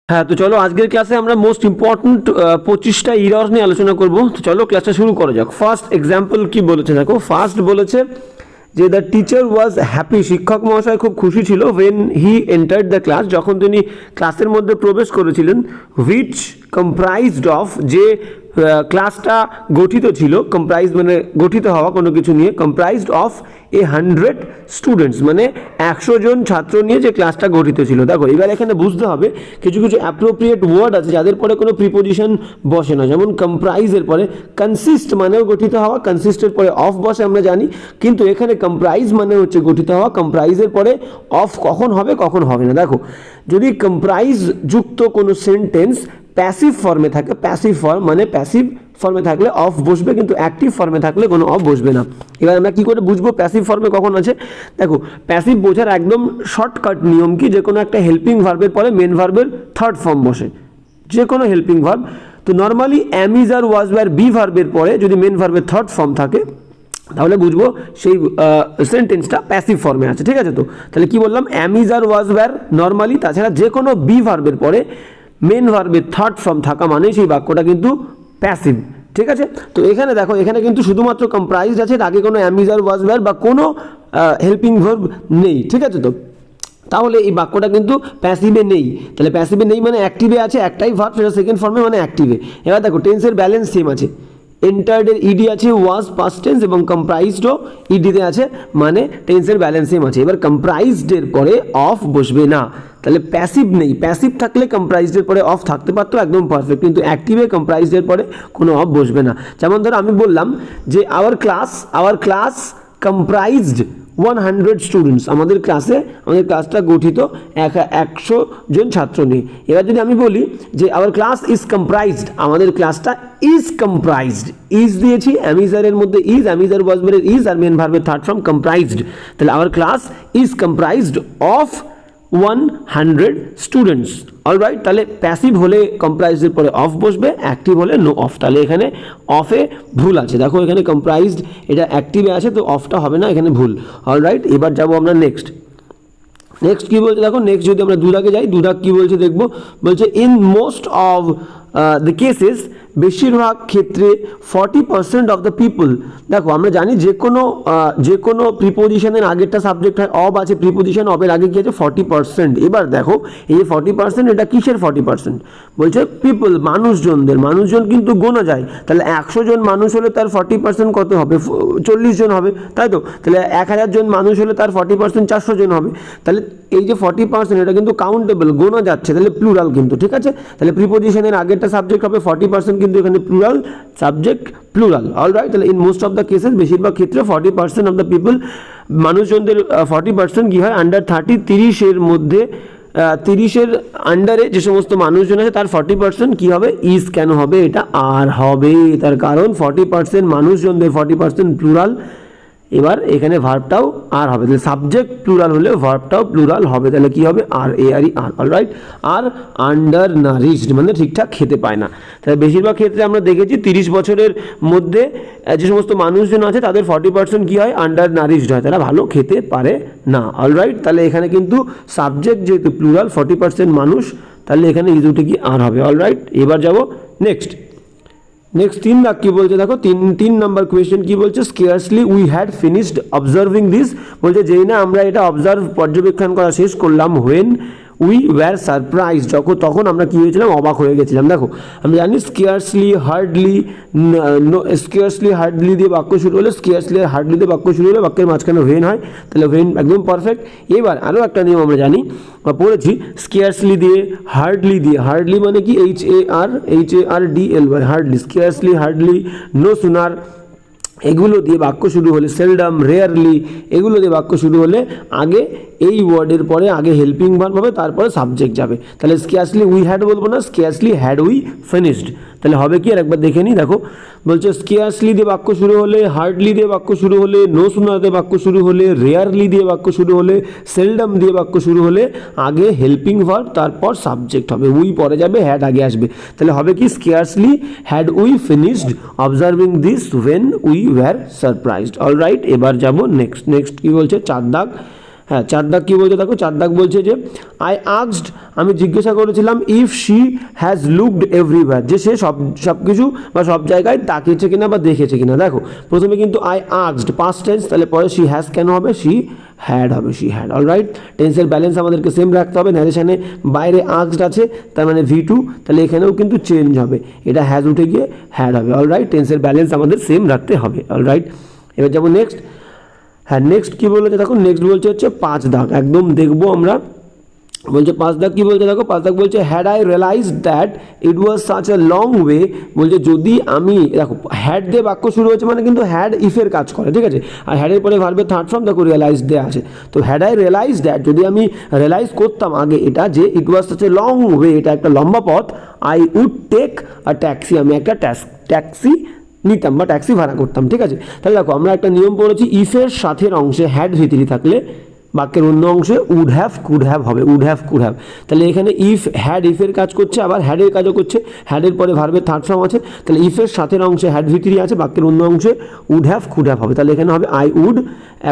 হ্যাঁ, তো চলো আজকের ক্লাসে আমরা মোস্ট ইম্পর্টেন্ট 25টা ইরর নিয়ে আলোচনা করব। তো চলো ক্লাসটা শুরু করা যাক। ফার্স্ট এক্সাম্পল কি বলেছে দেখো। ফার্স্ট বলেছে যে দ্য টিচার ওয়াজ হ্যাপি, শিক্ষক মহাশয় খুব খুশি ছিল, when he entered the class, যখন তিনি ক্লাসের মধ্যে প্রবেশ করেছিলেন, হুইচ কম্প্রাইজড অফ, যে ক্লাসটা গঠিত ছিল, কম্প্রাইজ মানে গঠিত হওয়া কোনো কিছু নিয়ে, কম্প্রাইজড অফ 100 স্টুডেন্টস, মানে 100 জন ছাত্র নিয়ে যে ক্লাসটা গঠিত ছিল। দেখো এবার এখানে বুঝতে হবে কিছু কিছু অ্যাপ্রোপ্রিয়েট ওয়ার্ড আছে যাদের পরে কোনো প্রিপোজিশন বসে না, যেমন কম্প্রাইজের পরে কনসিস্ট মানেও গঠিত হওয়া, কনসিস্টের পরে অফ বসে আমরা জানি, কিন্তু এখানে কম্প্রাইজ মানে হচ্ছে গঠিত হওয়া, কম্প্রাইজের পরে অফ কখন হবে কখন হবে না। দেখো যদি কম্প্রাইজ যুক্ত কোনো সেন্টেন্স প্যাসিভ ফর্মে থাকে, প্যাসিভ ফর্ম মানে প্যাসিভ ফর্মে থাকলে অফ বসবে, কিন্তু অ্যাক্টিভ ফর্মে থাকলে কোনো অফ বসবে না। এবার আমরা কী করে বুঝবো প্যাসিভ ফর্মে কখন আছে? দেখো প্যাসিভ বোঝার একদম শর্টকাট নিয়ম কি, যে কোনো একটা হেল্পিং ভার্বের পরে মেন ভার্বের থার্ড ফর্ম বসে, যে কোনো হেল্পিং ভার্ব। তো normally am is are was were be ভার্বের পরে যদি মেন ভার্বের থার্ড ফর্ম থাকে তাহলে বুঝবো সেই সেন্টেন্সটা প্যাসিভ ফর্মে আছে। ঠিক আছে, তো তাহলে কি বললাম, am is are was were normally, তাছাড়া যে কোনো বি ভার্বের পরে মেন ভার্বের থার্ড ফর্ম থাকা মানে সেই বাক্যটা কিন্তু প্যাসিভ। ঠিক আছে, তো এখানে দেখো এখানে কিন্তু শুধুমাত্র কম্প্রাইজড আছে, আগে কোনো অ্যাম ইজ আর ওয়াজ ওয়্যার বা কোনো হেল্পিং ভার্ব নেই। ঠিক আছে, তো তাহলে এই বাক্যটা কিন্তু প্যাসিভে নেই। তাহলে প্যাসিভে নেই মানে অ্যাক্টিভে আছে, একটাই ভার্ব, সেটা সেকেন্ড ফর্মে মানে অ্যাক্টিভে। এবার দেখো টেন্সের ব্যালেন্স সেম আছে, এন্টার্ডের ইডি আছে, ওয়াজ পাস্ট টেন্স এবং কম্প্রাইজডও ইডিতে আছে, মানে টেন্সের ব্যালেন্স সেম আছে। এবার কম্প্রাইজডের পরে অফ বসবে না, তাহলে প্যাসিভ নেই। প্যাসিভ থাকলে কম্প্রাইজডের পরে অফ থাকতে পারতো, একদম পারফেক্ট, কিন্তু অ্যাক্টিভে কম্প্রাইজডের পরে কোনো অফ বসবে না। যেমন ধরো আমি বললাম যে আওয়ার ক্লাস কম্প্রাইজড 100 স্টুডেন্টস, আমাদের ক্লাসটা গঠিত 100 জন ছাত্র নিয়ে। এবার যদি আমি বলি যে আওয়ার ক্লাস ইজ কম্প্রাইজড, আমাদের ক্লাসটা ইজ কম্প্রাইজড, ইজ দিয়েছি, অ্যামিজারের মধ্যে ইজ, অ্যামিজার ওয়াজবারের ইজ, আর মেন ভার্বের থার্ড ফর্ম কম্প্রাইজড, তাহলে our class is comprised of 100 students. Alright, তাহলে প্যাসিভ হলে কম্প্রাইজের পরে অফ বসবে, অ্যাক্টিভ হলে নো অফ। তাহলে এখানে অফে ভুল আছে, দেখো এখানে কম্প্রাইজড এটা অ্যাক্টিভে আছে, তো অফটা হবে না, এখানে ভুল। অলরাইট, এবার যাবো আমরা নেক্সট কী বলছে দেখো। নেক্সট যদি আমরা দুদাকে যাই, দুদাক কী বলছে দেখবো, বলছে in most of the cases, বেশিরভাগ ক্ষেত্রে 40% অফ দ্য পিপল। দেখো আমরা জানি যে কোনো প্রিপোজিশনের আগেরটা সাবজেক্ট হয় অব আছে, প্রিপোজিশন অবের আগে কী আছে 40%। এবার দেখো এই 40% এটা কিসের 40%? বলছে পিপল, মানুষজন কিন্তু গোনা যায়, তাহলে 100 জন মানুষ হলে তার 40% কত হবে? 40 জন হবে, তাই তো? তাহলে 1000 জন মানুষ হলে তার 40% 400 জন হবে। তাহলে এই যে 40% এটা কিন্তু কাউন্টেবল, গোনা যাচ্ছে, তাহলে প্লুরাল কিন্তু। ঠিক আছে, তাহলে প্রিপোজিশনের আগেরটা সাবজেক্ট হবে 40%, কিন্তু এখানে প্লুরাল, সাবজেক্ট প্লুরাল। অলরাইট, তাহলে in most of the cases, বেশিরভাগ ক্ষেত্রে 40% অফ দ্য পিপল, মানুষজনদের 40% কী হয়? আন্ডার 30, 30-এর মধ্যে 30-এর আন্ডারে যে সমস্ত মানুষজন আছে তার 40% কী হবে? ইজ। কেন হবে? এটা আর হবে, তার কারণ 40% মানুষজনদের 40% প্লুরাল। এবার এখানে ভার্বটাও আর হবে, তাহলে সাবজেক্ট প্লুরাল হলে ভার্বটাও প্লুরাল হবে, তাহলে কি হবে? আর, এ আর ই আর। অলরাইট, আর আন্ডার নারিশড মানে ঠিকঠাক খেতে পায় না। তাহলে বেশিরভাগ ক্ষেত্রে আমরা দেখেছি 30 বছরের মধ্যে যে সমস্ত মানুষজন আছে তাদের 40% কী হয়? আন্ডার নারিশড হয়, তারা ভালো খেতে পারে না। অলরাইট, তাহলে এখানে কিন্তু সাবজেক্ট যেহেতু প্লুরাল, 40% মানুষ, তাহলে এখানে ইজ উঠে কি আর হবে। অলরাইট, এবার যাব নেক্সট 3 দাগ কী বলছে দেখো। 3 নম্বর কোয়েশ্চেন কী বলছে? Scarcely we had finished observing this, বলছে যেই না আমরা এটা পর্যবেক্ষণ করা শেষ করলাম, হোয়েন উই ওয়্যার সারপ্রাইজ, তখন আমরা কী হয়েছিলাম? অবাক হয়ে গেছিলাম। দেখো আমরা জানি স্কেয়ার্সলি, হার্ডলি দিয়ে বাক্য শুরু হলে, স্কেয়ার্সলি আর হার্ডলি দিয়ে বাক্য শুরু হলে বাক্যের মাঝখানে হোয়েন হয়, তাহলে হোয়েন একদম পারফেক্ট। এবার আরও একটা নিয়ম আমরা জানি বা পড়েছি, স্কেয়ার্সলি দিয়ে, হার্ডলি মানে কি? HARDLY, hardly, scarcely, hardly, no sooner, এগুলো দিয়ে বাক্য শুরু হলে, সেলডাম, রেয়ারলি, এগুলো দিয়ে বাক্য শুরু হলে আগে এই ওয়ার্ডের পরে আগে হেল্পিং ভার্ব হবে, তারপরে সাবজেক্ট যাবে। তাহলে স্কেয়ার্সলি উই হ্যাড বলবো না, স্কেয়ার্সলি হ্যাড উই ফিনিশড। তাহলে হবে কি? আর একবার দেখে নিই। দেখো বলছে স্কেয়ার্সলি দিয়ে বাক্য শুরু হলে, হার্ডলি দিয়ে বাক্য শুরু হলে, নো সুনার দিয়ে বাক্য শুরু হলে, রেয়ারলি দিয়ে বাক্য শুরু হলে, সেলডাম দিয়ে বাক্য শুরু হলে আগে হেল্পিং ভার্ব, তারপর সাবজেক্ট হবে, উই পরে যাবে, হ্যাড আগে আসবে। তাহলে হবে কি? Scarcely had we finished observing this when we were surprised. Alright, এবার যাব নেক্সট কি বলছে? 4 দাগ হ্যাঁ 4 দাগ কী বলছে দেখো, 4 দাগ বলছে যে আই আস্কড, আমি জিজ্ঞাসা করেছিলাম if she has looked everywhere, যে সে সব কিছু বা সব জায়গায় তাকিয়েছে কিনা বা দেখেছে কিনা। দেখো প্রথমে কিন্তু আই আস্কড পাস্ট টেন্স, তাহলে পরে শি হ্যাজ কেন হবে, শি হ্যাড হবে, শি হ্যাড। অলরাইট, টেন্সের ব্যালেন্স আমাদেরকে সেম রাখতে হবে। ন্যারেশনে বাইরে আস্কড আছে তার মানে V2, তাহলে এখানেও কিন্তু চেঞ্জ হবে, এটা হ্যাজ উঠে গিয়ে হ্যাড হবে। অলরাইট, টেন্সের ব্যালেন্স আমাদের সেম রাখতে হবে। অলরাইট, এবার যাবো নেক্সট। হ্যাঁ নেক্সট কী বলেছে দেখো, নেক্সট বলছে হচ্ছে 5 দাগ, একদম দেখবো আমরা। বলছে 5 দাগ কী বলছে দেখো, 5 দাগ বলছে had I realise that it was such a long way. বলছে যদি আমি, দেখো হ্যাড দিয়ে বাক্য শুরু হয়েছে মানে কিন্তু হ্যাড ইফের কাজ করে, ঠিক আছে। আর হ্যাডের পরে ভার্বের থার্ড ফর্ম দেখো রিয়েলাইজ দেওয়া আছে। তো হ্যাড আই রিয়েলাইজ দ্যাট, যদি আমি রিয়েলাইজ করতাম আগে এটা যে it was such a long way, এটা একটা লম্বা পথ, I would take a taxi, আমি একটা ট্যাক্সি নিতাম বা ট্যাক্সি ভাড়া করতাম, ঠিক আছে। তাহলে দেখো আমরা একটা নিয়ম পড়েছি, ইফের সাথের অংশে হ্যাড ভিতরি থাকলে বাক্যের অন্য অংশে উড হ্যাভ কুড হ্যাভ হবে, উড হ্যাভ কুড হ্যাভ। তাহলে এখানে ইফ হ্যাড ইফের কাজ করছে, আবার হ্যাডের কাজও করছে, হ্যাডের পরে ভার্বের থার্ড ফর্ম আছে, তাহলে ইফের সাথের অংশে হ্যাড ভিতরি আছে, বাক্যের অন্য অংশে উড হ্যাভ কুড হ্যাভ হবে। তাহলে এখানে হবে আই উড,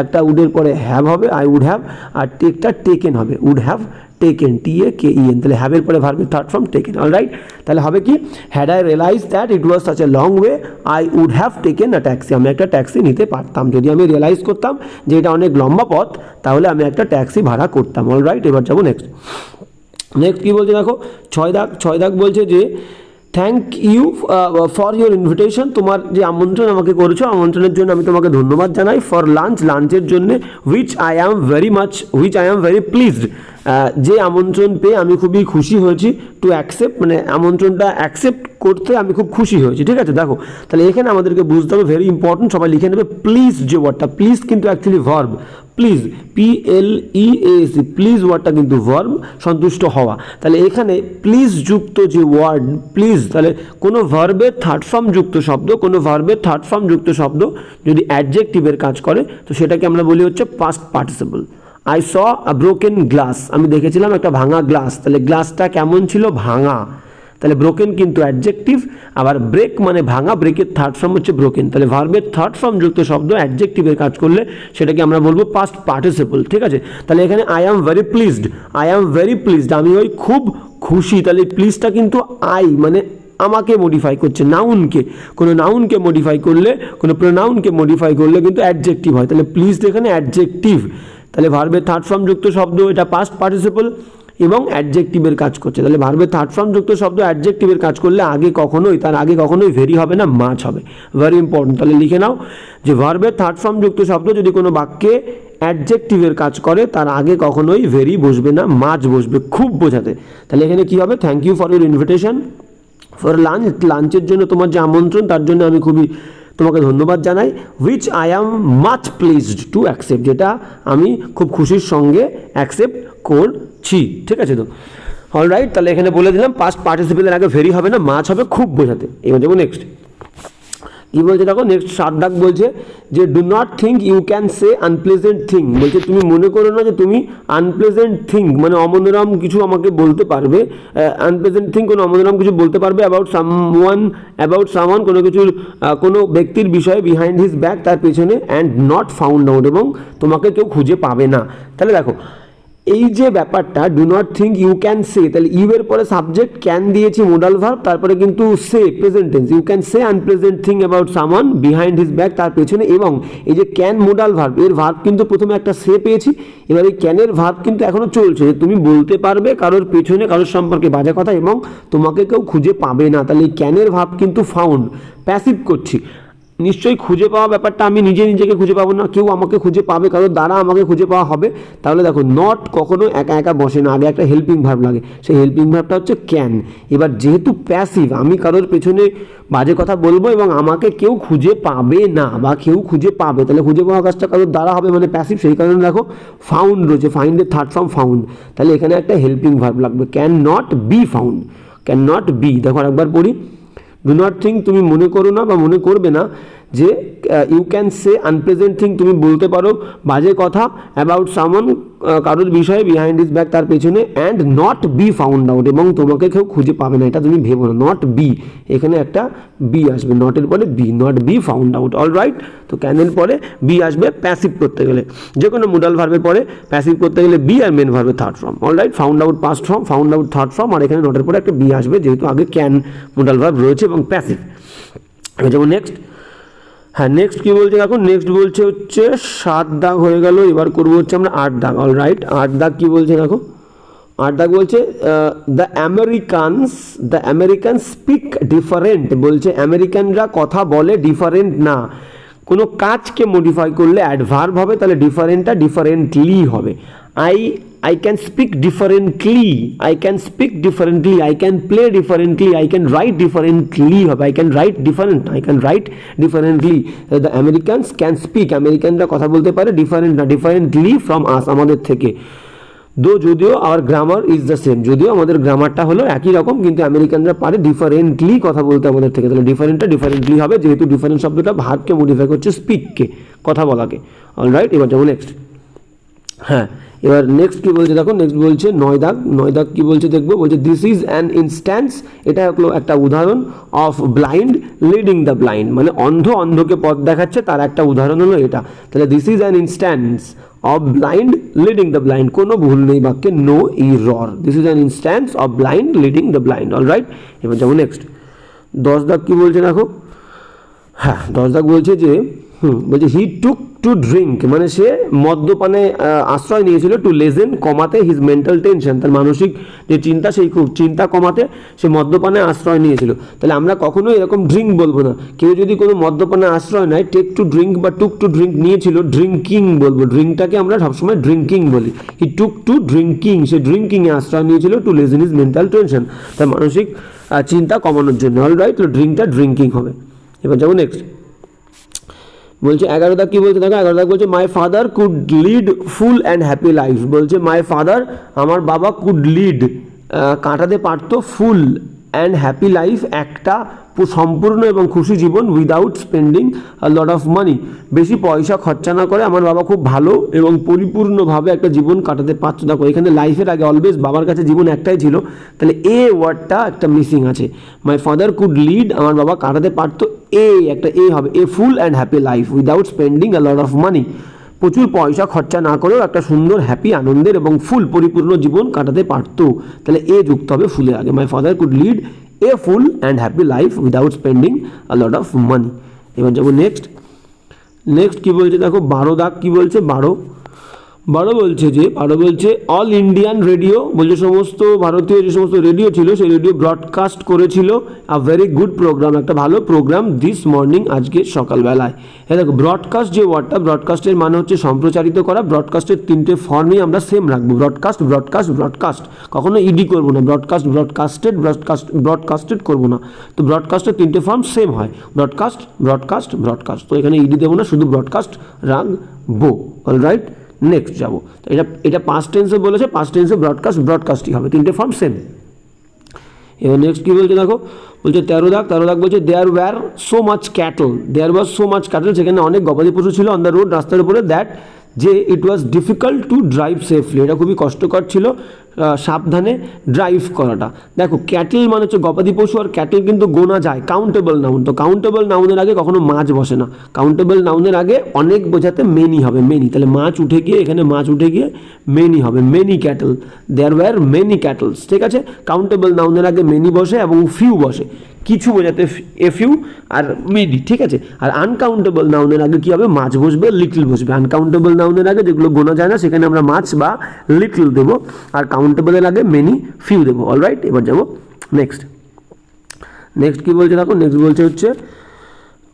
একটা উডের পরে হ্যাভ হবে, আই উড হ্যাভ, আর টেকটা টেকেন হবে, উড হ্যাভ টেকেন, TAKEN, তাহলে হ্যাভের পরে ভার্বের থার্ড ফর্ম টেকেন। অলরাইট, তাহলে হবে কি had I realise that it was such a long way I would have taken a taxi, আমি একটা ট্যাক্সি নিতে পারতাম, যদি আমি রিয়েলাইজ করতাম যে এটা অনেক লম্বা পথ তাহলে আমি একটা ট্যাক্সি ভাড়া করতাম। অলরাইট, এবার যাবো নেক্সট। নেক্সট কী বলছে দেখো, 6 দাগ বলছে যে thank you for your invitation, তোমার যে আমন্ত্রণ আমাকে করেছো, আমন্ত্রণের জন্য আমি তোমাকে ধন্যবাদ জানাই। ফর লাঞ্চ, লাঞ্চের জন্য। Which I am very pleased, যে আমন্ত্রণ পেয়ে আমি খুবই খুশি হয়েছি। টু অ্যাকসেপ্ট, মানে আমন্ত্রণটা অ্যাকসেপ্ট করতে আমি খুব খুশি হয়েছি, ঠিক আছে। দেখো তাহলে এখানে আমাদেরকে বুঝতে হবে, ভেরি ইম্পর্টেন্ট, সবাই লিখে নেবে, প্লিজ যে ওয়ার্ডটা, প্লিজ কিন্তু actually verb, please PLEAS, please ওয়ার্ডটা কিন্তু ভার্ব, সন্তুষ্ট হওয়া। তাহলে এখানে প্লিজ যুক্ত যে ওয়ার্ড প্লিজ, তাহলে কোনো ভার্বের থার্ড ফর্ম যুক্ত শব্দ, কোনো ভার্বের থার্ড ফর্ম যুক্ত শব্দ যদি অ্যাডজেক্টিভের কাজ করে তো সেটাকে আমরা বলি হচ্ছে past participle. I saw a broken glass, আমি দেখেছিলাম একটা ভাঙা গ্লাস, তাহলে গ্লাসটা কেমন ছিল, ভাঙা, তাহলে ব্রোকেন কিন্তু অ্যাডজেক্টিভ, আবার ব্রেক মানে ভাঙা, ব্রেকের থার্ড ফর্ম হচ্ছে ব্রোকেন, তাহলে ভার্বের থার্ড ফর্ম যুক্ত শব্দ অ্যাডজেক্টিভের কাজ করলে সেটাকে আমরা বলবো পাস্ট পার্টিসিপল, ঠিক আছে। তাহলে এখানে আই অ্যাম ভেরি প্লিজড, আমি ওই খুব খুশি, তাহলে প্লিজটা কিন্তু আই মানে আমাকে মডিফাই করছে, নাউনকে, কোনো নাউনকে মডিফাই করলে, কোনো প্রোনাউনকে মডিফাই করলে কিন্তু অ্যাডজেক্টিভ হয়, তাহলে প্লিজড এখানে অ্যাডজেক্টিভ, তাহলে ভার্বের থার্ড ফর্ম যুক্ত শব্দ, এটা পাস্ট পার্টিসিপল এবং অ্যাডজেক্টিভের কাজ করছে। তাহলে ভার্বের থার্ড ফর্ম যুক্ত শব্দ অ্যাডজেক্টিভের কাজ করলে তার আগে কখনোই ভেরি হবে না, মাছ হবে, ভেরি ইম্পর্টেন্ট। তাহলে লিখে নাও যে ভার্বের থার্ড ফর্ম যুক্ত শব্দ যদি কোনো বাক্যে অ্যাডজেক্টিভের কাজ করে তার আগে কখনোই ভেরি বসবে না, মাছ বসবে, খুব বোঝাতে। তাহলে এখানে কি হবে, thank you for your invitation, for lunch, লাঞ্চের জন্য তোমার যে আমন্ত্রণ তার জন্য আমি খুবই তোমাকে ধন্যবাদ জানাই। Which I am much pleased to accept, যেটা আমি খুব খুশির সঙ্গে অ্যাকসেপ্ট করছি, ঠিক আছে। তো অলরাইট, তাহলে এখানে বলে দিলাম পাস্ট পার্টিসিপেলের আগে ভেরি হবে না, মাছ হবে, খুব বোঝাতে। এবার যাবো নেক্সট। কি বলছে দেখো, নেক্সট 7 দাগ বলছে যে do not think you can say unpleasant thing, বলছে তুমি মনে করো না যে তুমি আনপ্লেজেন্ট থিং মানে অমনোরম কিছু আমাকে বলতে পারবে, আনপ্লেজেন্ট থিং কোনো অমনোরম কিছু বলতে পারবে অ্যাবাউট সামওয়ান কোনো কিছুর, কোনো ব্যক্তির বিষয়ে, বিহাইন্ড হিজ ব্যাক তার পেছনে, অ্যান্ড নট ফাউন্ড আউট এবং তোমাকে কেউ খুঁজে পাবে না। তাহলে দেখো এই যে ব্যাপারটা, do not think you can say, তাহলে ইউ এর পরে সাবজেক্ট ক্যান দিয়েছি মোডাল ভার্ব, তারপরে কিন্তু সে present tense, you can say unpleasant thing about someone behind his back তার পেছনে, এবং এই যে ক্যান মোডাল ভার্ব, এর ভার্ব কিন্তু প্রথমে একটা সে পেয়েছি, এবার এই ক্যানের ভার্ব কিন্তু এখনো চলছে, তুমি বলতে পারবে কারোর পেছনে কারোর সম্পর্কে বাজে কথা এবং তোমাকে কেউ খুঁজে পাবে না, তাহলে এই ক্যানের ভার্ব কিন্তু ফাউন্ড, প্যাসিভ করছি। নিশ্চয়ই খুঁজে পাওয়া ব্যাপারটা আমি নিজেকে খুঁজে পাবো না, কেউ আমাকে খুঁজে পাবে, কারোর দ্বারা আমাকে খুঁজে পাওয়া হবে। তাহলে দেখো নট কখনো একা একা বসে না, আগে একটা হেল্পিং ভার্ব লাগে, সেই হেল্পিং ভার্বটা হচ্ছে ক্যান। এবার যেহেতু প্যাসিভ, আমি কারোর পেছনে বাজে কথা বলবো এবং আমাকে কেউ খুঁজে পাবে না বা কেউ খুঁজে পাবে, তাহলে খুঁজে পাওয়া কাজটা কারোর দ্বারা হবে মানে প্যাসিভ, সেই কারণে দেখো ফাউন্ড রয়েছে, ফাইন্ডের থার্ড ফর্ম ফাউন্ড, তাহলে এখানে একটা হেল্পিং ভার্ব লাগবে, can not be found, can not be. দেখো একবার পড়ি, ডু নট থিঙ্ক তুমি মনে করো না বা মনে করবে না যে you can say unpleasant thing, তুমি বলতে পারো বাজে কথা অ্যাবাউট সামওয়ান, কারোর বিষয়ে, বিহাইন্ড হিজ ব্যাক, তার পেছনে, and not be found out, এবং তোমাকে কেউ খুঁজে পাবে না, এটা তুমি ভেবো না। নট বি, এখানে একটা বি আসবে, নটের পরে be, not be found out. All right, তো ক্যানের পরে বি আসবে প্যাসিভ করতে গেলে, যে কোনো মোডাল ভার্বের পরে প্যাসিভ করতে গেলে বি, আর মেন ভার্বের third form. All right, found out past form, found out third form, আর এখানে নটের পরে একটা বি আসবে, যেহেতু আগে ক্যান মোডাল ভার্ব রয়েছে এবং প্যাসিভ। যেমন নেক্সট, হ্যাঁ নেক্সট কী বলছে দেখো, নেক্সট বলছে হচ্ছে 7 দাগ হয়ে গেল, এবার করবো হচ্ছে আমরা 8 দাগ। অল রাইট, 8 দাগ কী বলছে দেখো, 8 দাগ বলছে দ্য আমেরিকান স্পিক ডিফারেন্ট, বলছে আমেরিকানরা কথা বলে ডিফারেন্ট না। কোনো কাজকে মডিফাই করলে অ্যাডভার্ব হবে, তাহলে ডিফারেন্টটা ডিফারেন্টলি হবে। I can speak differently, I can speak differently, I can play differently, I can write differently হবে, I can write different, I can write differently. The Americans can speak, আমেরিকানরা কথা বলতে পারে different না, differently from us, আমাদের থেকে। যদিও our grammar is the same, যদিও আমাদের গ্রামারটা হলো একই রকম, কিন্তু আমেরিকানরা পারে ডিফারেন্টলি কথা বলতে আমাদের থেকে, তাহলে ডিফারেন্টটা ডিফারেন্টলি হবে, যেহেতু ডিফারেন্ট শব্দটা ভার্বকে মডিফাই করছে, স্পিককে, কথা বলাকে। অল রাইট, এবার যাবো নেক্সট। হ্যাঁ, এবার নেক্সট কি বলছে দেখো, নেক্সট বলছে 9 দাগ। 9 দাগ কি বলছে দেখবো, বলছে দিস ইজ অ্যান ইনস্ট্যান্স, এটা হলো একটা উদাহরণ, of blind leading the blind, মানে অন্ধকে পথ দেখাচ্ছে, তার একটা উদাহরণ হলো এটা। তাহলে this is an instance of blind leading the blind, কোনো ভুল নেই বাক্যে, no error, this is an instance of blind leading the blind. All right, এবার যাবো নেক্সট। 10 দাগ কি বলছে দেখো, হ্যাঁ 10 দাগ বলছে যে বলছে হি টুক টু ড্রিঙ্ক, মানে সে মদ্যপানে আশ্রয় নিয়েছিল, টু লেজেন, কমাতে, হিজ মেন্টাল টেনশন, তার মানসিক যে চিন্তা, সেই খুব চিন্তা কমাতে সে মদ্যপানে আশ্রয় নিয়েছিল। তাহলে আমরা কখনোই এরকম ড্রিঙ্ক বলবো না, কেউ যদি কোনো মদ্যপানে আশ্রয় নেয়, টেক টু ড্রিঙ্ক বা টুক টু ড্রিঙ্ক নিয়েছিল, ড্রিঙ্কিং বলবো, ড্রিঙ্কটাকে আমরা সবসময় ড্রিঙ্কিং বলি। হি টুক টু ড্রিঙ্কিং, সে ড্রিঙ্কিংয়ে আশ্রয় নিয়েছিল, টু লেজেন হিজ মেন্টাল টেনশন, তার মানসিক চিন্তা কমানোর জন্য। অল রাইট, তো ড্রিঙ্কটা ড্রিঙ্কিং হবে। এবার যাবো নেক্সট, বলছে 11 দাগ কি বলছে দেখো, 11 দাগ বলছে my father could lead full and happy life, বলছে মাই ফাদার, আমার বাবা, কুড লিড, কাটাতে পারতো, ফুল অ্যান্ড হ্যাপি লাইফ, একটা সম্পূর্ণ এবং খুশি জীবন, without spending a lot of money, বেশি পয়সা খরচা না করে আমার বাবা খুব ভালো এবং পরিপূর্ণভাবে একটা জীবন কাটাতে পারতো। দেখো এখানে লাইফের আগে অলওয়েজ বাবার কাছে জীবন একটাই ছিল, তাহলে এ ওয়ার্ডটা একটা মিসিং আছে। মাই ফাদার কুড লিড, আমার বাবা কাটাতে পারতো, একটা এ হবে, a full and happy life without spending a lot of money, প্রচুর পয়সা খরচা না করেও একটা সুন্দর হ্যাপি, আনন্দের এবং ফুল পরিপূর্ণ জীবন কাটাতে পারতো, তাহলে এ যুক্ত হবে ফুলের আগে। My father could lead a full and happy life without spending a lot of মানি। এবার যাবো নেক্সট। নেক্সট কি বলছে দেখো, 12 দাগ কি বলছে, 12 বলছে অল ইন্ডিয়ান রেডিও, বলছে সমস্ত ভারতীয় যে সমস্ত রেডিও ছিল সেই রেডিও ব্রডকাস্ট করেছিল আ ভেরি গুড প্রোগ্রাম, একটা ভালো প্রোগ্রাম, দিস মর্নিং, আজকে সকালবেলায়। হ্যাঁ দেখো, ব্রডকাস্ট যে ওয়ার্ডটা, ব্রডকাস্টের মানে হচ্ছে সম্প্রচারিত করা, ব্রডকাস্টের 3টে ফর্মই আমরা সেম রাখবো, ব্রডকাস্ট, কখনো ইডি করবো না, ব্রডকাস্টেড করবো না, তো ব্রডকাস্টের 3টে ফর্ম সেম হয়, ব্রডকাস্ট, তো এখানে ইডি দেবো না, শুধু ব্রডকাস্ট রাখবো। অল রাইট, নেক্সট যাবো। এটা পাস্ট টেন্সে বলেছে, পাস্ট টেন্সে ব্রডকাস্টই হবে, 3টে ফর্ম সেম। এবার নেক্সট কি বলছে দেখো, বলছে 13 দাগ বলছে দেয়ার ওয়াজ সো মাচ ক্যাটল, সেখানে অনেক গবাদি পশু ছিল, অন দ্য রোড, রাস্তার উপরে, দ্যাট, যে it was difficult to drive safely, এটা খুবই কষ্টকর ছিল সাবধানে ড্রাইভ করাটা। দেখো ক্যাটেল মানে হচ্ছে গবাদি পশু, আর ক্যাটেল কিন্তু গোনা যায়, কাউন্টেবল নাউন, তো কাউন্টেবল নাউনের আগে কখনো মাছ বসে না, কাউন্টেবল নাউনের আগে অনেক বোঝাতে মেনি হবে, মেনি, তাহলে মাছ উঠে গিয়ে এখানে মেনি হবে, মেনি ক্যাটেল, দেয়ার ওয়্যার মেনি ক্যাটলস, ঠিক আছে। কাউন্টেবল নাউনের আগে মেনি বসে এবং ফিউ বসে, কিছু বোঝাতে এ ফিউ আর মেনি, ঠিক আছে। আর আনকাউন্টেবল নাউনের আগে কি হবে, মাছ বসবে, লিটল বসবে। আনকাউন্টেবল নাউনের আগে যেগুলো গোনা যায় না সেখানে আমরা মাছ বা লিটল দেবো, আর কাউন্টেবলের আগে মেনি, ফিউ দেবো। অলরাইট, এবার যাবো নেক্সট কি বলছে দেখো, নেক্সট বলছে হচ্ছে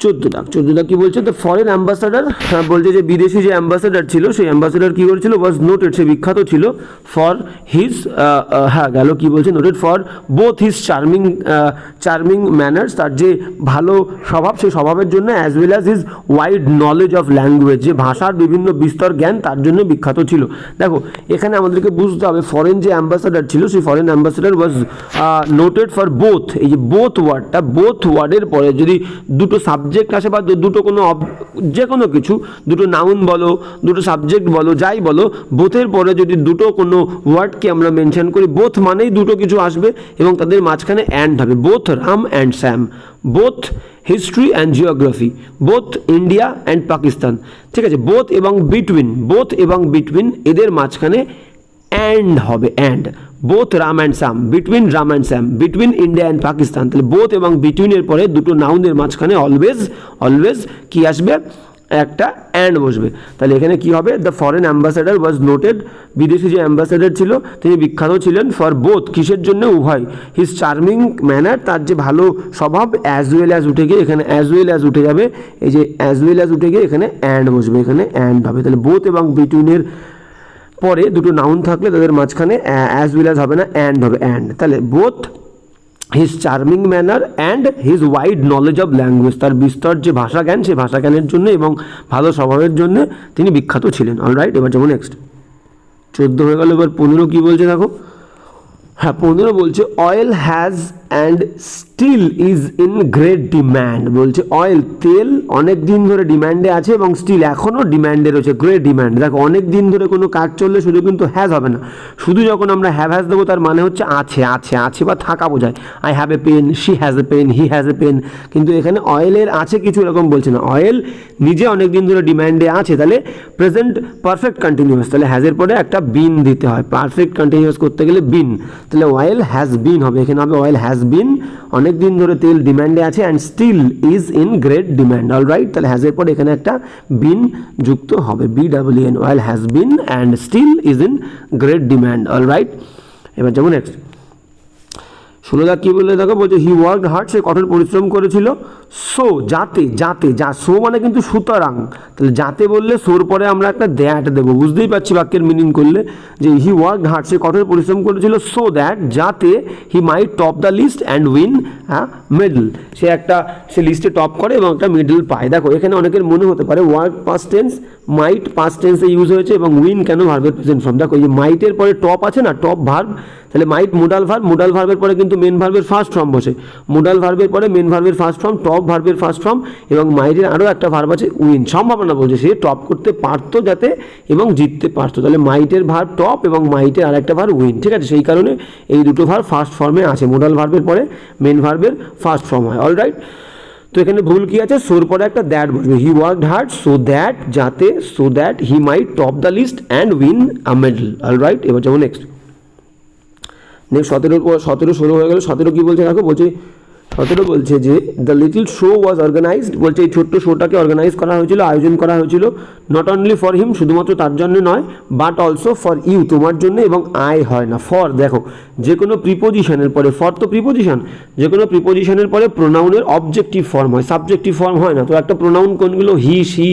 14 দাগ কি বলছে, দ্য ফরেন অ্যাম্বাসাডার, বলছে যে বিদেশি যে অ্যাম্বাসাডার ছিল সেই অ্যাম্বাসাডার কী করেছিল, ওয়াজ নোটেড, সে বিখ্যাত ছিল, ফর হিজ, গেল কি বলছে, noted for both his charming manners, তার যে ভালো স্বভাব সেই স্বভাবের জন্য, as well as his wide knowledge of language, যে ভাষার বিভিন্ন বিস্তর জ্ঞান তার জন্য বিখ্যাত ছিল। দেখো এখানে আমাদেরকে বুঝতে হবে ফরেন যে অ্যাম্বাসাডার ছিল সেই foreign ambassador was noted for both, এই যে বোথ ওয়ার্ডটা, বোথ ওয়ার্ডের পরে যদি দুটো সাবজেক্ট সাবজেক্ট আসে বা দুটো কোনো যে কোনো কিছু, দুটো নাউন বলো, দুটো সাবজেক্ট বলো, যাই বলো, বোথের পরে যদি দুটো কোনো ওয়ার্ডকে আমরা মেনশন করি, বোথ মানেই দুটো কিছু আসবে এবং তাদের মাঝখানে অ্যান্ড হবে। Both Ram and Shyam, both history and geography, both India and Pakistan, ঠিক আছে। বোথ এবং বিটুইন এদের মাঝখানে অ্যান্ড হবে, and. Both Ram and Shyam, between Ram and Shyam, between India and Pakistan. তাহলে বোথ এবং বিটুইনের পরে দুটো নাউনের মাঝখানে অলওয়েজ কি আসবে, একটা অ্যান্ড বসবে। তাহলে এখানে কি হবে, the foreign ambassador was noted, বিদেশি যে অ্যাম্বাসেডার ছিল তিনি বিখ্যাত ছিলেন, ফর বোথ, কিসের জন্য, উভয়, হিজ চার্মিং ম্যানার, তার যে ভালো স্বভাব, অ্যাজ ওয়েল অ্যাজ উঠে গিয়ে এখানে অ্যাজ ওয়েল অ্যাজ উঠে যাবে, এই যে অ্যাজ ওয়েল অ্যাজ উঠে গিয়ে এখানে অ্যান্ড বসবে, এখানে অ্যান্ড হবে। তাহলে বোথ এবং বিটুইনের পরে দুটো নাউন থাকলে তাদের মাঝখানে অ্যাজ ওয়েল অ্যাজ হবে না, অ্যান্ড হবে, অ্যান্ড। তাহলে both his charming manner and his wide knowledge of language, তার বিস্তর যে ভাষা জ্ঞান, সেই ভাষা জ্ঞানের জন্য এবং ভালো স্বভাবের জন্য তিনি বিখ্যাত ছিলেন। অলরাইট, এবার যেমন নেক্সট 14 হয়ে গেল, এবার 15 কী বলছে দেখো। হ্যাঁ, 15 বলছে oil has and steel is in great demand. বলছে অয়েল, তেল অনেক দিন ধরে ডিম্যান্ডে আছে এবং স্টিল এখনও ডিম্যান্ডে রয়েছে, গ্রেট ডিম্যান্ড। দেখো অনেক দিন ধরে কোনো কাজ চললে শুধু কিন্তু হ্যাজ হবে না, শুধু যখন আমরা হ্যাজ দেবো তার মানে হচ্ছে আছে বা থাকা বোঝায়। I have a pen, she has a pen, he has a pen. কিন্তু এখানে অয়েলের আছে কিছু এরকম বলছে না, অয়েল নিজে অনেক দিন ধরে ডিম্যান্ডে আছে। তাহলে প্রেজেন্ট পারফেক্ট কন্টিনিউয়াস, তাহলে হ্যাজের পরে একটা বিন দিতে হয়, পারফেক্ট কন্টিনিউয়াস করতে গেলে বিন। তাহলে অয়েল হ্যাজ বিন হবে, এখানে হবে অয়েল হ্যাজ বিন, অনেক দিন ধরে তেল ডিম্যান্ডে আছে, and steel is in great demand. Alright, তাহলে হ্যাজের পরে এখানে একটা বিন যুক্ত হবে, BWN, oil has been and steel is in great demand. Alright, এবার যেমন নেক্সট 16 কী বলে দেখো, বলছে হি ওয়ার্কড হার্ড, সে কঠোর পরিশ্রম করেছিল, সো যাতে, সো মানে কিন্তু সুতরাং, তাহলে যাতে বললে সোর পরে আমরা একটা দ্যাট দেবো, বুঝতেই পারছি বাক্যের মিনিং করলে, যে হি ওয়ার্কড হার্ড, সে কঠোর পরিশ্রম করেছিল, সো দ্যাট, যাতে, he might top the list and win medal, সে লিস্টে টপ করে এবং একটা মেডেল পায়। দেখো এখানে অনেকের মনে হতে পারে ওয়ার্ক পাস্ট টেন্স, মাইট পাস্ট টেন্সে ইউজ হয়েছে এবং উইন কেন ভার্বের প্রেজেন্ট ফর্ম। দেখো এই যে মাইটের পরে টপ আছে না, টপ ভার্ব, তাহলে মাইট মোডাল ভার্বের পরে কিন্তু মেন ভার্বের ফার্স্ট ফর্ম বসে, মোডাল ভার্বের পরে মেন ভার্বের ফার্স্ট ফর্ম, টপ ভার্বের ফার্স্ট ফর্ম, এবং মাইটের আরও একটা ভার্ব আছে উইন, সম্ভাবনা বলছে সে টপ করতে পারতো যাতে এবং জিততে পারতো। তাহলে মাইটের ভার্ব টপ এবং মাইটের আরেকটা ভার্ব উইন, ঠিক আছে। সেই কারণে এই দুটো ভার্ব ফার্স্ট ফর্মে আছে, মোডাল ভার্বের পরে মেন ভার্বের ফার্স্ট ফর্ম হয়। অলরাইট, তো এখানে ভুল কি আছে, সোর পরে একটা দ্যাট বসবে, he worked hard so that, যাতে, so that he might top the list and win a medal. Alright, এবার যেমন নেক্সট 17 হয়ে গেল। 17 কী বলছে দেখো, বলছে 17 বলছে যে the little show was organised, বলছে এই ছোট্ট শোটাকে অর্গানাইজ করা হয়েছিল, আয়োজন করা হয়েছিল, নট অনলি ফর হিম, শুধুমাত্র তার জন্য নয়, বাট অলসো ফর ইউ, তোমার জন্য, এবং আই হয় না, ফর। দেখো যে কোনো প্রিপোজিশনের পরে, ফর তো প্রিপোজিশন, যে কোনো প্রিপোজিশনের পরে প্রোনাউনের অবজেক্টিভ ফর্ম হয়, সাবজেক্টিভ ফর্ম হয় না। তো একটা প্রোনাউন কোনগুলো, হি, সি,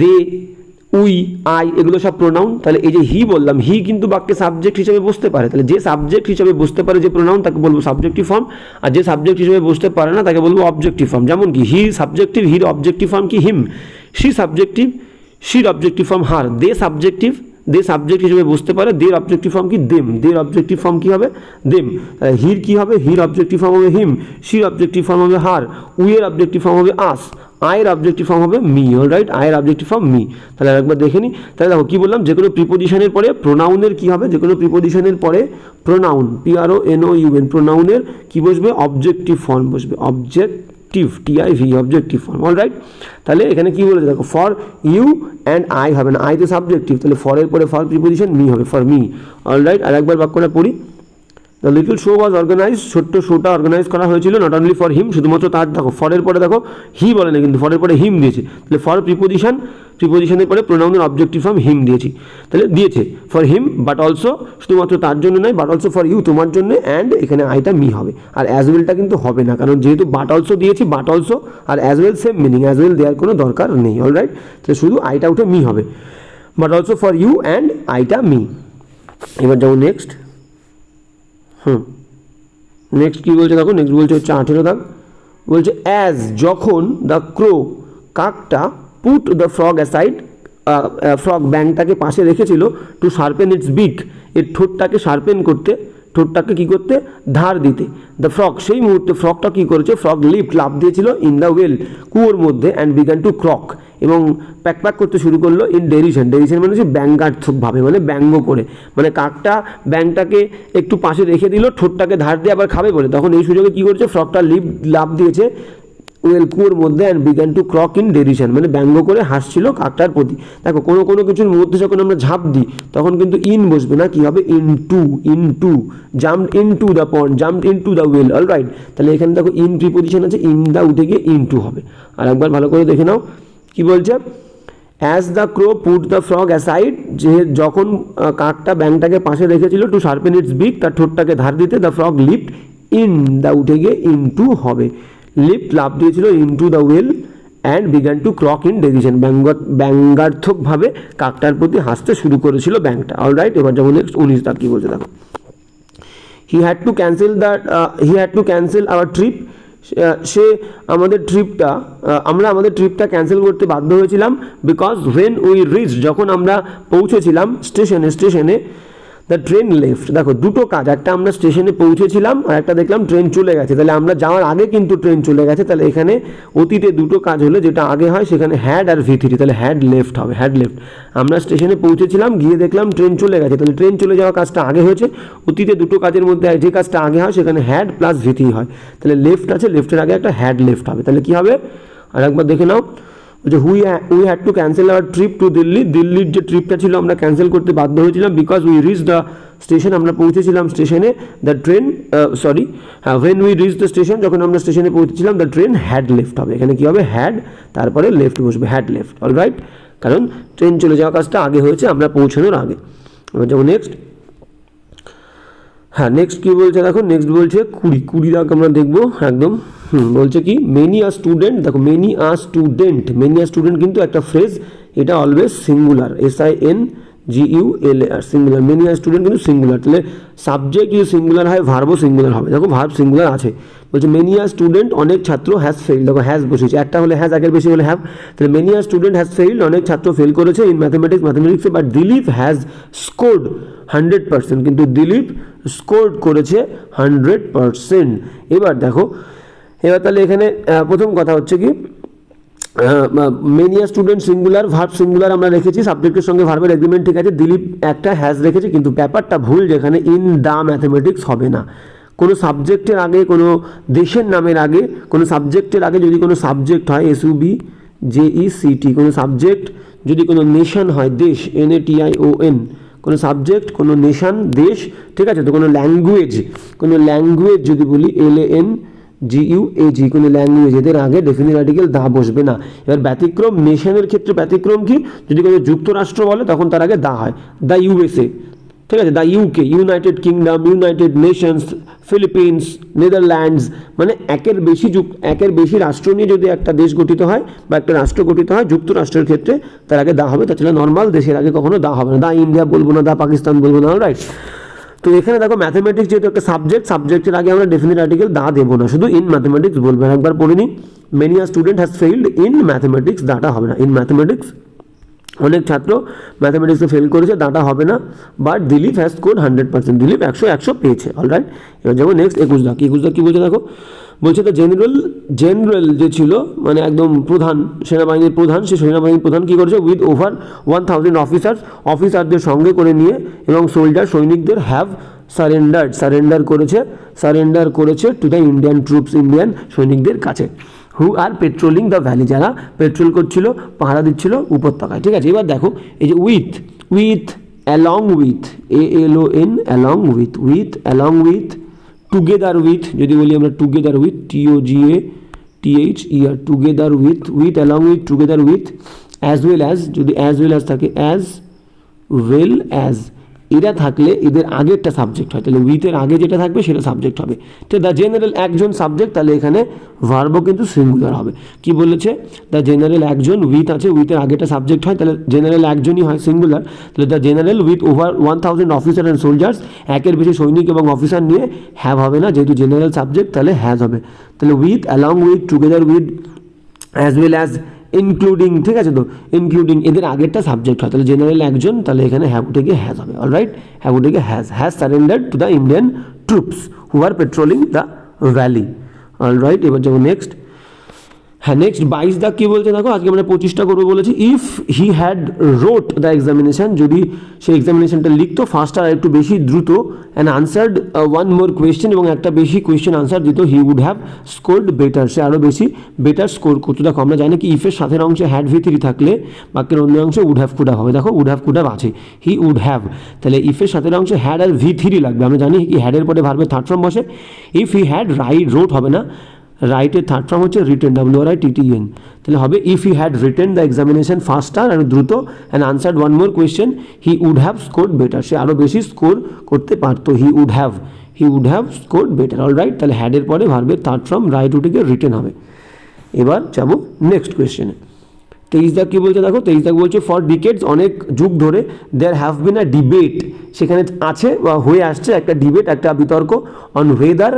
দে, উই, আই, এগুলো সব প্রোনাউন। তাহলে এই যে হি বললাম, হি কিন্তু বাক্যে সাবজেক্ট হিসেবে বসতে পারে, তাহলে যে সাবজেক্ট হিসেবে বসতে পারে যে প্রোনাউন তাকে বলবো সাবজেক্টিভ ফর্ম, আর যে সাবজেক্ট হিসেবে বসতে পারে না তাকে বলবো অবজেক্টিভ ফর্ম। যেমন কি হি সাবজেক্টিভ, হির অবজেক্টিভ ফর্ম কি হিম, সি সাবজেক্টিভ, শির objective form her, they subjective, they subject হিসেবে বুঝতে পারে, দের অবজেক্টিভ ফর্ম কি দেম, দের অবজেক্টিভ ফর্ম কি হবে দেম। হির কি হবে, হির অবজেক্টিভ ফর্ম হবে হিম, শির অবজেক্টিভ ফর্ম হবে হার, উইয়ের অবজেক্টিভ ফর্ম হবে আস, আয়ের অবজেক্টিভ ফর্ম হবে মি। অলরাইট, আয়ের অবজেক্টিভ ফর্ম মি। তাহলে একবার দেখে নিই। তাহলে দেখো কী বললাম, যে কোনো প্রিপোজিশনের পরে প্রোনাউনের কী হবে, যে কোনো প্রিপোজিশনের পরে প্রোনাউন, PRONOUN, প্রোনাউনের কী বসবে, অবজেক্টিভ ফর্ম বসবে, objective, TIV, objective form. Alright, তাহলে এখানে কী বলেছে দেখো, ফর ইউ অ্যান্ড আই হবে না, আই তো সাবজেক্টিভ, তাহলে ফরের পরে ফর প্রিপোজিশন মি হবে, ফর মি। অলরাইট, আর একবার বাক্যটা পড়ি। The little show was organise, ছোট্ট শোটা অর্গানাইজ করা হয়েছিল, নট অনলি ফর হিম, শুধুমাত্র তার। দেখো ফরের পরে দেখো হি বলে না কিন্তু ফরের পরে হিম দিয়েছে, তাহলে ফর প্রিপোজিশনের পরে প্রোনাউনের অবজেক্টিভ ফর্ম হিম দিয়েছি, তাহলে দিয়েছে ফর হিম, বাট অলসো, শুধুমাত্র তার জন্য নয়, বাট অলসো ফর ইউ, তোমার জন্য, অ্যান্ড এখানে আইটা মি হবে। আর অ্যাজ ওয়েলটা কিন্তু হবে না, কারণ যেহেতু বাট অলসো দিয়েছি, বাট অলসো আর as well same meaning, as well দেওয়ার কোনো দরকার নেই। অলরাইট, তাহলে শুধু আইটা উঠে মি হবে, but also for you and আইটা মি। এবার যাবো নেক্সট। নেক্সট কী বলছে দেখো, নেক্সট বলছে হচ্ছে 18 দাগ, বলছে অ্যাজ, যখন, দ্য ক্রো, কাকটা, put the frog aside, frog ব্যাংটাকে পাশে রেখেছিল, টু শার্পেন ইটস বিক, এর ঠোঁটটাকে শার্পেন করতে, ঠোঁটটাকে কী করতে, ধার দিতে। দ্য ফ্রগ, সেই মুহূর্তে ফ্রগটা কী করেছে, ফ্রগ লিফট, লাফ দিয়েছিল ইন দ্য ওয়েল, কুয়োর মধ্যে, অ্যান্ড বিগান টু ক্রক, এবং প্যাক প্যাক করতে শুরু করলো ইন ডেরিশন, ডেরিশন মানে হচ্ছে ব্যঙ্গাত্মকভাবে, মানে ব্যঙ্গ করে, মানে কাকটা ব্যাংটাকে একটু পাশে রেখে দিল ঠোঁটটাকে ধার দিয়ে আবার খাবে বলে, তখন এই সুযোগে কী করছে, ফ্রগটা লাফ দিয়েছে ওয়েল, কুয়োর মধ্যে, and began to croak in derision, মানে ব্যঙ্গ করে হাসছিল কাকটার প্রতি। দেখো কোনো কিছুর মধ্যে যখন আমরা ঝাঁপ দিই তখন কিন্তু ইন বসবে না, কি হবে, into, jumped into the pond, jumped into the well, all right. তাহলে এখানে দেখো ইন প্রিপোজিশন আছে, ইন দা উঠে গিয়ে ইনটু হবে। আর একবার ভালো করে দেখে নাও কি বলছে, as the crow put the frog aside, যে যখন কাকটা ব্যাংটাকে পাশে রেখেছিল টু শার্পেন ইটস বিক, তার ঠোঁটটাকে ধার দিতে, the frog leapt in, the উঠে গিয়ে ইনটু হবে, লিফট লাফ দিয়েছিল into the well, and began to croak in derision, ব্যঙ্গাত্মকভাবে কাকটার প্রতি হাসতে শুরু করেছিল ব্যাংটা। অল রাইট, এবার যেমন নেক্সট 19 টা কী বলছে দেখো, he had to cancel our trip, সে আমাদের ট্রিপটা ক্যান্সেল করতে বাধ্য হয়েছিলাম, বিকজ ওয়েন উই রিচ, যখন আমরা পৌঁছেছিলাম স্টেশনে দ্য ট্রেন লেফট। দেখো দুটো কাজ, একটা আমরা স্টেশনে পৌঁছেছিলাম আর একটা দেখলাম ট্রেন চলে গেছে, তাহলে আমরা যাওয়ার আগে কিন্তু ট্রেন চলে গেছে, তাহলে এখানে অতীতে দুটো কাজ হলে যেটা আগে হয় সেখানে হ্যাড আর V3, তাহলে হ্যাড লেফট হবে, হ্যাড লেফট। আমরা স্টেশনে পৌঁছেছিলাম, গিয়ে দেখলাম ট্রেন চলে গেছে, তাহলে ট্রেন চলে যাওয়া কাজটা আগে হয়েছে, অতীতে দুটো কাজের মধ্যে যে কাজটা আগে হয় সেখানে হ্যাড প্লাস V3 হয়, তাহলে লেফট আছে, লেফটের আগে একটা হ্যাড লেফট হবে, তাহলে কী হবে, আর একবার দেখে নাও যে we had to cancel our trip to দিল্লির যে ট্রিপটা ছিল আমরা ক্যান্সেল করতে বাধ্য হয়েছিলাম, because we reach the station, আমরা পৌঁছেছিলাম স্টেশনে, the train when we reach the station, যখন আমরা স্টেশনে পৌঁছেছিলাম, দ্য ট্রেন হ্যাড লেফট হবে, এখানে কী হবে, হ্যাড তারপরে লেফট বসবে, হ্যাড লেফট, অল রাইট, কারণ ট্রেন চলে যাওয়া কাজটা আগে হয়েছে আমরা পৌঁছানোর আগে। এবার যেমন নেক্সট, হ্যাঁ নেক্সট কী বলছে দেখো, নেক্সট বলছে 20 দাগ আমরা দেখবো একদম। বলছে কি, মেনি আ স্টুডেন্ট, দেখো মেনি আ স্টুডেন্ট কিন্তু একটা ফ্রেজ, এটা always singular, SINGULAR, singular, many a student কিন্তু সিঙ্গুলার, তাহলে সাবজেক্ট যদি সিঙ্গুলার হয় ভার্বও সিঙ্গুলার হবে, দেখো ভার্ব সিঙ্গুলার আছে, বলছে মেনি আ স্টুডেন্ট, অনেক ছাত্র, হ্যাজ ফেইল্ড, দেখো হ্যাজ বসেছে, একটা হলে হ্যাজ, আগের বেশি হলে হ্যাভ, তাহলে many a student has failed, অনেক ছাত্র ফেল করেছে, ইন ম্যাথমেটিক্সে, বাট দিলীপ হ্যাজ স্কোর্ড 100%, কিন্তু দিলীপ স্কোর করেছে 100%। এবার দেখো, এবার তাহলে এখানে প্রথম কথা হচ্ছে কি, many a student singular, verb singular আমরা রেখেছি, সাবজেক্টের সঙ্গে ভার্বের এগ্রিমেন্ট ঠিক আছে, দিলীপ একটা হ্যাজ রেখেছে, কিন্তু ব্যাপারটা ভুল, যেখানে ইন দ্য ম্যাথমেটিক্স হবে না, কোনো সাবজেক্টের আগে, কোনো দেশের নামের আগে, কোনো সাবজেক্টের আগে যদি কোনো সাবজেক্ট হয়, SUBJECT, কোনো সাবজেক্ট যদি কোনো নেশন হয়, দেশ, NATION, কোনো সাবজেক্ট, কোনো নেশন, দেশ, ঠিক আছে, তো কোনো ল্যাঙ্গুয়েজ যদি বলি, LANGUAG, কোনো ল্যাঙ্গুয়েজ, এদের আগে ডেফিনিট আর্টিকেল দা বসবে না। এবার ব্যতিক্রম, নেশনের ক্ষেত্রে ব্যতিক্রম কি, যদি কোনো যুক্তরাষ্ট্র বলে তখন তার আগে দা হয়, দ্য USA, ঠিক আছে, the UK, United kingdom, United Nations, Philippines, Netherlands, মানে একের বেশি রাষ্ট্র নিয়ে যদি একটা দেশ গঠিত হয় বা একটা রাষ্ট্র গঠিত হয়, যুক্তরাষ্ট্রের ক্ষেত্রে তার আগে দা হবে, তাছাড়া নর্মাল দেশের আগে কখনো দা হবে না, দা ইন্ডিয়া বলবো না, দা পাকিস্তান বলবো না, রাইট। তো এখানে দেখো ম্যাথমেটিক্স যেহেতু একটা সাবজেক্টের আগে আমরা ডেফিনিট আর্টিকেল দা দেবো না, শুধু ইন ম্যাথমেটিক্স বলবো। একবার পড়ে নিই, many a student has failed in mathematics, দাটা হবে না, ইন ম্যাথমেটিক্স, অনেক ছাত্র ম্যাথমেটিক্সে ফেল করেছে, দাটা হবে না, but Dilip has scored 100%, Dilip 100 পেয়েছে, অলরাইট। এবার যেমন নেক্সট 21 দাগ কি বলছে দেখো, বলছে দ্য জেনারেল যে ছিল, মানে একদম প্রধান, সেনাবাহিনীর প্রধান, সে সেনাবাহিনীর প্রধান কী করেছে, উইথ ওভার 1000 অফিসারদের সঙ্গে করে নিয়ে, এবং সৈনিকদের হ্যাভ সারেন্ডার করেছে two the Indian troops, Indian সৈনিকদের কাছে, হু আর পেট্রোলিং দ্য ভ্যালি, যারা পেট্রোল করছিল, পাহারা দিচ্ছিল উপত্যকায়, ঠিক আছে। এবার দেখো এই যে with along with, ALON, along with, together with, যদি বলি আমরা together with, TOGATHER, together with along with, together with, as well as, যদি অ্যাজ ওয়েল অ্যাজ থাকে, অ্যাজ ওয়েল অ্যাজ, এরা থাকলে এদের আগে একটা সাবজেক্ট হয়, তাহলে উইথের আগে যেটা থাকবে সেটা সাবজেক্ট হবে, তো দ্য জেনারেল একজন সাবজেক্ট, তাহলে এখানে ভার্বও কিন্তু সিঙ্গুলার হবে। কি বলেছে, দ্য জেনারেল একজন, উইথ আছে, উইথের আগেটা সাবজেক্ট হয়, তাহলে জেনারেল একজনই হয় সিঙ্গুলার, তাহলে the general with over 1000 officer and soldiers, একের বেশি সৈনিক এবং অফিসার নিয়ে, হ্যাভ হবে না, যেহেতু জেনারেল সাবজেক্ট, তাহলে হ্যাজ হবে, তাহলে with, along with, together with, as well as, including, ঠিক আছে তো, ইনক্লুডিং এদের আগেরটা সাবজেক্ট হয়, তাহলে জেনারেল একজন, তাহলে এখানে হ্যাভ উঠে গিয়ে হ্যাজ হবে। অলরাইট, হ্যাভ উঠে গিয়ে has surrendered to the Indian troops who are patrolling the valley. Alright, এবার যাবো নেক্সট। হ্যাঁ, নেক্সট 22 দাগ কী বলছে দেখো, আজকে আমরা 25টা করবো বলেছি। If he had wrote the examination, যদি সেই এক্সামিনেশনটা লিখতো ফার্স্ট আর একটু বেশি দ্রুত, and answered one more question, এবং একটা বেশি কোয়েশ্চেন আনসার দিত, he would have scored better, সে আরও বেশি বেটার স্কোর করতো। দেখো আমরা জানি কি ইফের সাথের অংশে হ্যাড V3 থাকলে বাক্যের অন্য অংশে উড হ্যাভ কুড হ্যাভ হবে। দেখো উড হ্যাভ কুড হ্যাভ আছে, হি উড হ্যাভ, তাহলে ইফের সাথের অংশে হ্যাড আর V3 লাগবে। আমরা জানি কি হ্যাডের পরে ভার্বের থার্ড ফর্ম বসে। ইফ হি হ্যাড রোট হবে না, রাইটের থার্ড ফর্ম হচ্ছে রিটেন, WRITTEN, তাহলে হবে if he had written the examination faster আর দ্রুত, and answered one more question, he would have scored better, সে আরও বেশি স্কোর করতে পারতো। He would have scored better. Alright, তাহলে হ্যাডের পরে ভার্বের থার্ড ফর্ম রাইট উঠে গিয়ে রিটেন হবে। এবার যাবো নেক্সট কোয়েশ্চেনে। 23 দাগ কী বলছে দেখো, 23 দাগ বলছে ফর ডিকেডস, অনেক যুগ ধরে, there have been a debate, সেখানে আছে বা হয়ে আসছে একটা ডিবেট, একটা বিতর্ক, অন ওয়েদার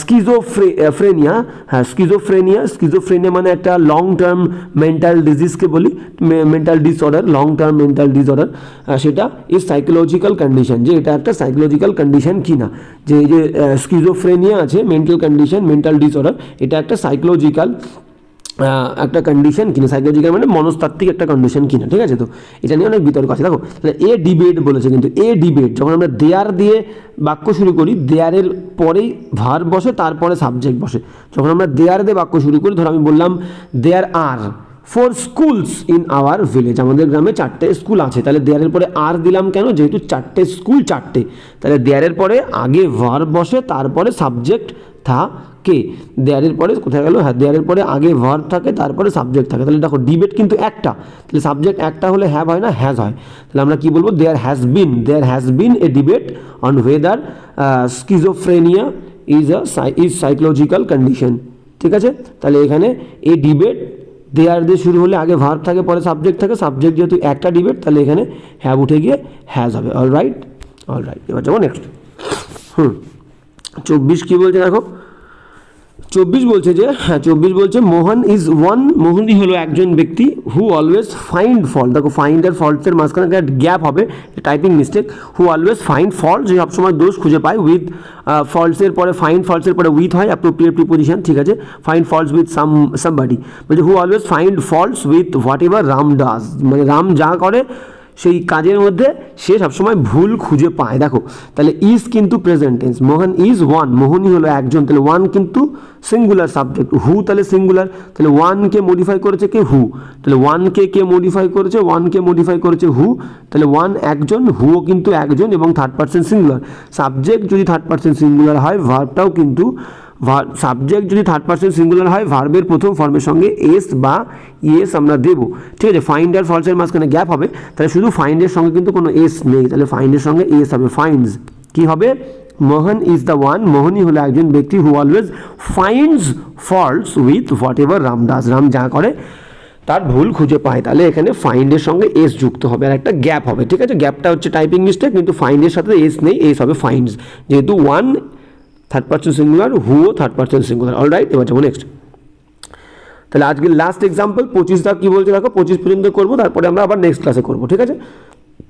স্কিজোফ্রেনিয়া, হ্যাঁ স্কিজোফ্রেনিয়া মানে একটা লং টার্ম মেন্টাল ডিজিজকে বলি, mental disorder, long term mental disorder, সেটা ইজ সাইকোলজিক্যাল কন্ডিশন, যে এটা একটা সাইকোলজিক্যাল কন্ডিশন কি না, যে এই যে স্কিজোফ্রেনিয়া আছে মেন্টাল কন্ডিশন, মেন্টাল ডিসঅর্ডার, এটা একটা সাইকোলজিক্যাল একটা কন্ডিশন কিনা, সাইকোলজিক্যাল মানে মনস্তাত্ত্বিক একটা কন্ডিশন কিনা, ঠিক আছে তো, এটা নিয়ে অনেক বিতর্ক আছে। দেখো তাহলে এ ডিবেট বলেছে, কিন্তু এ ডিবেট যখন আমরা দেয়ার দিয়ে বাক্য শুরু করি, দেয়ারের পরেই ভার্ব বসে, তারপরে সাবজেক্ট বসে। যখন আমরা দেয়ার দিয়ে বাক্য শুরু করি, ধরো আমি বললাম দেয়ার আর 4 স্কুলস ইন আওয়ার ভিলেজ, আমাদের গ্রামে 4টে স্কুল আছে, তাহলে দেয়ারের পরে আর দিলাম কেন, যেহেতু 4টে স্কুল 4টে, তাহলে দেয়ারের পরে আগে ভার্ব বসে, তারপরে সাবজেক্ট থাকে। দেয়ারের পরে কোথায় গেল, হ্যাঁ দেয়ারের পরে আগে ভার্ব থাকে, তারপরে সাবজেক্ট থাকে। তাহলে দেখো ডিবেট কিন্তু একটা, তাহলে সাবজেক্ট একটা হলে হ্যাভ হয় না, হ্যাজ হয়। তাহলে আমরা কি বলবো, there has been a debate on whether schizophrenia is psychological condition, ঠিক আছে। তাহলে এখানে এই ডিবেট দেয়ার দিয়ে শুরু হলে আগে ভার্ব থাকে, পরে সাবজেক্ট থাকে, সাবজেক্ট যেহেতু একটা ডিবেট, তাহলে এখানে হ্যাভ উঠে গিয়ে হ্যাজ হবে। অলরাইট, এবার যাবো নেক্সট। 24 কী বলছে দেখো, 24 বলছে যে, হ্যাঁ 24 বলছে মোহন ইজ ওয়ান, মোহনই হলো একজন ব্যক্তি, হু অলওয়েজ ফাইন্ড ফল্ট, দেখো ফাইন্ড আর ফল্টের মাঝখানে একটা গ্যাপ হবে, টাইপিং মিস্টেক, হু অলওয়েজ ফাইন্ড ফল্ট, যে সবসময় দোষ খুঁজে পায়, উইথ ফল্টসের পরে ফাইন্ড ফল্টসের পরে উইথ হয়, অ্যাপ্রোপ্রিয়েট প্রিপোজিশন, ঠিক আছে। ফাইন্ড ফল্টস উইথ সামবাডি, বলছে হু always find faults with what ever Ram does, মানে রাম যা করে সেই কাজের মধ্যে সে সবসময় ভুল খুঁজে পায়। দেখো তাহলে ইজ কিন্তু present tense, Mohan is one, মোহনই হলো একজন, তাহলে ওয়ান কিন্তু সিঙ্গুলার সাবজেক্ট, হু তাহলে সিঙ্গুলার, তাহলে ওয়ানকে মডিফাই করেছে কে, হু, তাহলে ওয়ানকে কে মডিফাই করেছে, ওয়ানকে মডিফাই করেছে হু, তাহলে ওয়ান একজন, হুও কিন্তু একজন, এবং থার্ড পার্সন সিঙ্গুলার। সাবজেক্ট যদি থার্ড পার্সন সিঙ্গুলার হয়, ভার্বটাও কিন্তু সাবজেক্ট যদি থার্ড পার্সন সিঙ্গুলার হয়, ভার্বের প্রথম ফর্মের সঙ্গে এস বা ইয়েস আমরা দেবো, ঠিক আছে। ফাইন্ড আর ফলসের মাঝখানে গ্যাপ হবে, তাহলে শুধু ফাইন্ডের সঙ্গে কিন্তু কোনো এস নেই, তাহলে ফাইন্ডের সঙ্গে এস হবে, ফাইন্ডস। কি হবে, মোহন ইজ দ্য ওয়ান, মোহনই হলো একজন ব্যক্তি, হু always finds faults with what ever Ram does, Ram যা করে তার ভুল খুঁজে পায়, তাহলে এখানে ফাইন্ডের সঙ্গে এস যুক্ত হবে, আর একটা গ্যাপ হবে, ঠিক আছে। গ্যাপটা হচ্ছে টাইপিং মিস্টেক, কিন্তু ফাইন্ডের সাথে এস নেই, এস হবে ফাইন্ডস, যেহেতু ওয়ান থার্ড পার্সন সিঙ্গুলার, হুও থার্ড পার্সন সিঙ্গুলার। অলরাইট, এবার যাবো নেক্সট। তাহলে আজকে লাস্ট এক্সাম্পল 25 দাগ কী বলছে দেখো, 25 পর্যন্ত করবো, তারপরে আমরা আবার নেক্সট ক্লাসে করবো, ঠিক আছে।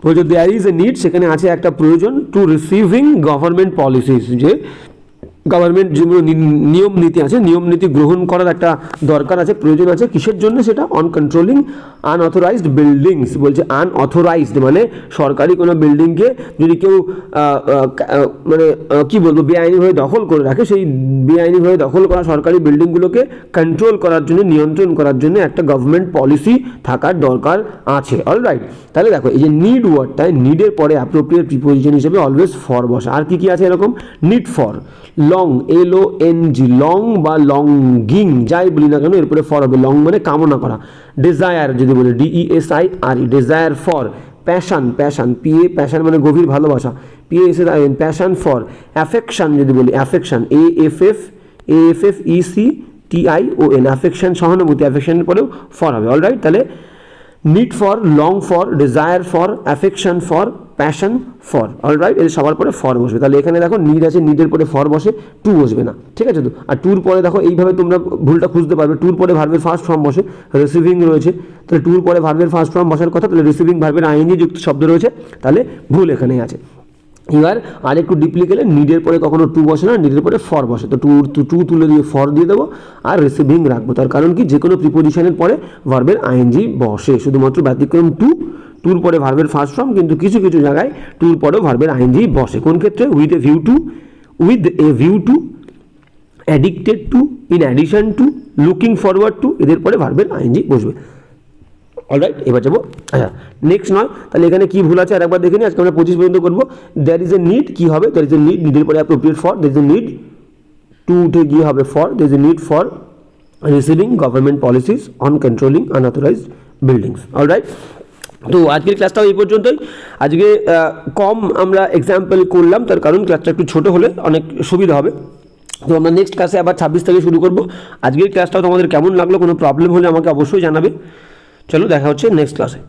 বলছে দেয়ার ইজ এ নিড, সেখানে আছে একটা প্রয়োজন, টু রিসিভিং গভর্নমেন্ট পলিসিস, যে গভর্নমেন্ট যেগুলো নিয়ম নীতি আছে, নিয়ম নীতি গ্রহণ করার একটা দরকার আছে, প্রয়োজন আছে, কিসের জন্য সেটা, অন কন্ট্রোলিং আনঅথরাইজড বিল্ডিংস, বলছে আনঅথরাইজড মানে সরকারি কোনো বিল্ডিংকে যদি কেউ মানে কি বলবো বেআইনিভাবে দখল করে রাখে, সেই বেআইনিভাবে দখল করা সরকারি বিল্ডিংগুলোকে কন্ট্রোল করার জন্য, নিয়ন্ত্রণ করার জন্য একটা গভর্নমেন্ট পলিসি থাকার দরকার আছে। অলরাইট, তাহলে দেখো এই যে নিড ওয়ার্ডটায়, নিডের পরে অ্যাপ্রোপ্রিয়েট প্রিপোজিশন হিসেবে অলওয়েজ ফর বসে। আর কি কি আছে এরকম, need for, long LONG, long বা লঙ্গিং যাই বলি না কেন এরপরে ফর হবে, লং মানে কামনা করা, ডিজায়ার যদি বলি DESIRE, desire for, passion, PA passion মানে গভীর ভালোবাসা, PASSION প্যাশন ফর, অ্যাফেকশন যদি বলি, অ্যাফেকশন AFFECTION, অ্যাফেকশন সহানুভূতি, অ্যাফেকশনের পরেও ফর হবে। অলরাইট, তাহলে need for, long for, desire for, affection for, passion for. Alright, এদের সবার পরে ফর বসবে। তাহলে এখানে দেখো নিড আছে, নিডের পরে ফর বসে, টু বসবে না, ঠিক আছে তো। আর টুর পরে দেখো এইভাবে তোমরা ভুলটা খুঁজতে পারবে, টুর পরে ভার্বের ফার্স্ট ফর্ম বসে, রিসিভিং রয়েছে, তাহলে টুর পরে ভার্বের ফার্স্ট ফর্ম বসার কথা, তাহলে রিসিভিং ভার্বের আইএনজি যুক্ত শব্দ রয়েছে, তাহলে ভুল এখানে আছে। এবার আর একটু ডিপলি গেলে নিডের পরে কখনো টু বসে না, নিডের পরে ফর বসে, তো টু তুলে দিয়ে ফর দিয়ে দেবো আর রিসিভিং রাখবো। তার কারণ কি, যে কোনো প্রিপোজিশনের পরে ভার্বের আইএনজি বসে, শুধুমাত্র ব্যতিক্রম টুর পরে ভার্বের ফার্স্ট ফর্ম, কিন্তু কিছু কিছু জায়গায় টুর পরেও ভার্বের আইএনজি বসে। কোন ক্ষেত্রে? With a view to, addicted to, in addition to, looking forward to, এদের পরে ভার্বের আইএনজি বসবে। অলরাইট, এবার যাবো আচ্ছা নেক্সট নয়। তাহলে এখানে কি ভুল আছে আর একবার দেখে নিই, আজকে আমরা 25 পর্যন্ত করবো। দ্যার ইজ এ নিড, কি হবে? দ্যার ইজ এ নিড, নিডের পরে appropriate for, there is a need to উঠে গিয়ে হবে for, there is a need for receiving government policies on controlling unauthorised buildings. Alright, তো আজকের ক্লাসটাও এই পর্যন্তই। আজকে কম আমরা এক্সাম্পল করলাম, তার কারণ ক্লাসটা একটু ছোটো হলে অনেক সুবিধা হবে। তো আমরা নেক্সট ক্লাসে আবার 26 থেকে শুরু করবো। আজকের ক্লাসটাও তোমাদের কেমন লাগলো, কোনো প্রবলেম হলে আমাকে অবশ্যই জানাবে। চলো দেখা হচ্ছে নেক্সট ক্লাসে।